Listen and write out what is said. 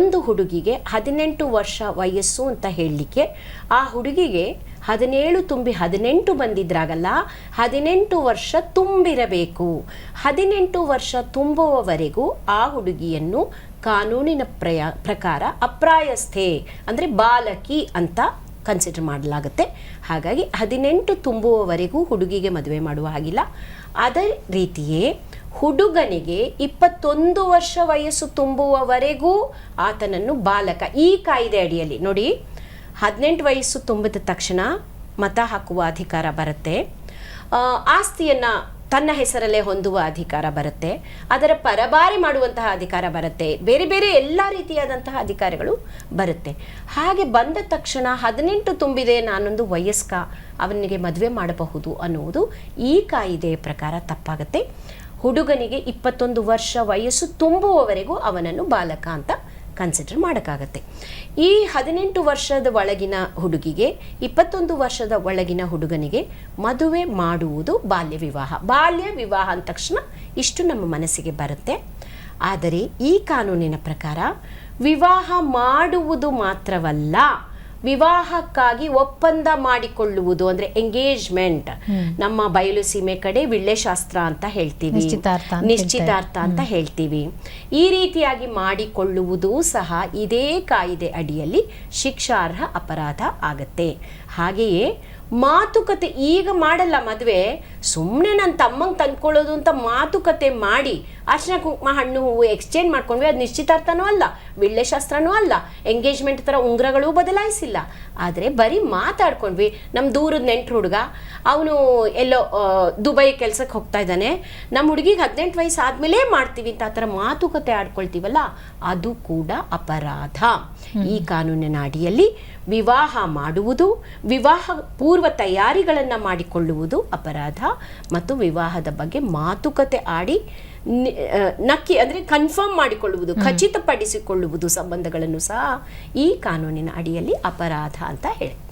ಒಂದು ಹುಡುಗಿಗೆ 18 ವರ್ಷ ವಯಸ್ಸು ಅಂತ ಹೇಳಲಿಕ್ಕೆ ಆ ಹುಡುಗಿಗೆ 17 ತುಂಬಿ 18 ಬಂದಿದ್ರಾಗಲ್ಲ, 18 ವರ್ಷ ತುಂಬಿರಬೇಕು. 18 ವರ್ಷ ತುಂಬುವವರೆಗೂ ಆ ಹುಡುಗಿಯನ್ನು ಕಾನೂನಿನ ಪ್ರಕಾರ ಅಪ್ರಾಯಸ್ಥೆ ಅಂದರೆ ಬಾಲಕಿ ಅಂತ ಕನ್ಸಿಡರ್ ಮಾಡಲಾಗುತ್ತೆ. ಹಾಗಾಗಿ 18 ತುಂಬುವವರೆಗೂ ಹುಡುಗಿಗೆ ಮದುವೆ ಮಾಡುವ ಹಾಗಿಲ್ಲ. ಅದೇ ರೀತಿಯೇ ಹುಡುಗನಿಗೆ 21 ವರ್ಷ ವಯಸ್ಸು ತುಂಬುವವರೆಗೂ ಆತನನ್ನು ಬಾಲಕ, ಈ ಕಾಯ್ದೆ ಅಡಿಯಲ್ಲಿ ನೋಡಿ, 18 ವಯಸ್ಸು ತುಂಬಿದ ತಕ್ಷಣ ಮತ ಹಾಕುವ ಅಧಿಕಾರ ಬರುತ್ತೆ, ಆಸ್ತಿಯನ್ನು ತನ್ನ ಹೆಸರಲ್ಲೇ ಹೊಂದುವ ಅಧಿಕಾರ ಬರುತ್ತೆ, ಅದರ ಪರಬಾರಿ ಮಾಡುವಂತಹ ಅಧಿಕಾರ ಬರುತ್ತೆ, ಬೇರೆ ಬೇರೆ ಎಲ್ಲ ರೀತಿಯಾದಂತಹ ಅಧಿಕಾರಗಳು ಬರುತ್ತೆ. ಹಾಗೆ ಬಂದ ತಕ್ಷಣ 18 ತುಂಬಿದೆ, ನಾನೊಂದು ವಯಸ್ಕ, ಅವನಿಗೆ ಮದುವೆ ಮಾಡಬಹುದು ಅನ್ನುವುದು ಈ ಕಾಯಿದೆಯ ಪ್ರಕಾರ ತಪ್ಪಾಗುತ್ತೆ. ಹುಡುಗನಿಗೆ 21 ವರ್ಷ ವಯಸ್ಸು ತುಂಬುವವರೆಗೂ ಅವನನ್ನು ಬಾಲಕ ಅಂತ ಕನ್ಸಿಡರ್ ಮಾಡೋಕ್ಕಾಗತ್ತೆ. ಈ 18 ವರ್ಷದ ಒಳಗಿನ ಹುಡುಗಿಗೆ 21 ವರ್ಷದ ಒಳಗಿನ ಹುಡುಗನಿಗೆ ಮದುವೆ ಮಾಡುವುದು ಬಾಲ್ಯ ವಿವಾಹ. ಬಾಲ್ಯ ವಿವಾಹ ಅಂದ ತಕ್ಷಣ ಇಷ್ಟು ನಮ್ಮ ಮನಸ್ಸಿಗೆ ಬರುತ್ತೆ. ಆದರೆ ಈ ಕಾನೂನಿನ ಪ್ರಕಾರ ವಿವಾಹ ಮಾಡುವುದು ಮಾತ್ರವಲ್ಲ, ವಿವಾಹಕ್ಕಾಗಿ ಒಪ್ಪಂದ ಮಾಡಿಕೊಳ್ಳುವುದು ಅಂದರೆ ಎಂಗೇಜ್ಮೆಂಟ್, ನಮ್ಮ ಬಯಲು ಸೀಮೆ ಕಡೆ ವಿಳ್ಳೆಶಾಸ್ತ್ರ ಅಂತ ಹೇಳ್ತೀವಿ, ನಿಶ್ಚಿತಾರ್ಥ ಅಂತ ಹೇಳ್ತೀವಿ. ಈ ರೀತಿಯಾಗಿ ಮಾಡಿಕೊಳ್ಳುವುದು ಸಹ ಇದೇ ಕಾಯಿದೆ ಅಡಿಯಲ್ಲಿ ಶಿಕ್ಷಾರ್ಹ ಅಪರಾಧ ಆಗತ್ತೆ. ಹಾಗೆಯೇ ಮಾತುಕತೆ ಈಗ ಮಾಡಲ್ಲ ಮದುವೆ, ಸುಮ್ಮನೆ ನನ್ನ ತಮ್ಮಂಗೆ ತಂದ್ಕೊಳ್ಳೋದು ಅಂತ ಮಾತುಕತೆ ಮಾಡಿ ಅರ್ಶಿನ ಕುಂಕುಮ ಹಣ್ಣು ಹೂವು ಎಕ್ಸ್ಚೇಂಜ್ ಮಾಡ್ಕೊಂಡ್ವಿ, ಅದು ನಿಶ್ಚಿತಾರ್ಥನೂ ಅಲ್ಲ, ವಿಳ್ಳೆಶಾಸ್ತ್ರನೂ ಅಲ್ಲ, ಎಂಗೇಜ್ಮೆಂಟ್ ಥರ ಉಂಗುರಗಳು ಬದಲಾಯಿಸಿಲ್ಲ, ಆದರೆ ಬರೀ ಮಾತಾಡ್ಕೊಂಡ್ವಿ. ನಮ್ಮ ದೂರದ ನೆಂಟರು ಹುಡುಗ, ಅವನು ಎಲ್ಲೋ ದುಬೈ ಕೆಲಸಕ್ಕೆ ಹೋಗ್ತಾ ಇದ್ದಾನೆ, ನಮ್ಮ ಹುಡುಗಿಗೆ 18 ವಯಸ್ಸು ಆದಮೇಲೆ ಮಾಡ್ತೀವಿ ಅಂತ ಆ ಥರ ಮಾತುಕತೆ ಆಡ್ಕೊಳ್ತೀವಲ್ಲ, ಅದು ಕೂಡ ಅಪರಾಧ. ಈ ಕಾನೂನಿನ ಅಡಿಯಲ್ಲಿ ವಿವಾಹ ಮಾಡುವುದು, ವಿವಾಹ ಪೂರ್ವ ತಯಾರಿಗಳನ್ನು ಮಾಡಿಕೊಳ್ಳುವುದು ಅಪರಾಧ, ಮತ್ತು ವಿವಾಹದ ಬಗ್ಗೆ ಮಾತುಕತೆ ಆಡಿ ನಕ್ಕಿ ಅಂದರೆ ಕನ್ಫರ್ಮ್ ಮಾಡಿಕೊಳ್ಳುವುದು, ಖಚಿತಪಡಿಸಿಕೊಳ್ಳುವುದು ಸಂಬಂಧಗಳನ್ನು ಸಹ ಈ ಕಾನೂನಿನ ಅಡಿಯಲ್ಲಿ ಅಪರಾಧ ಅಂತ ಹೇಳಿ.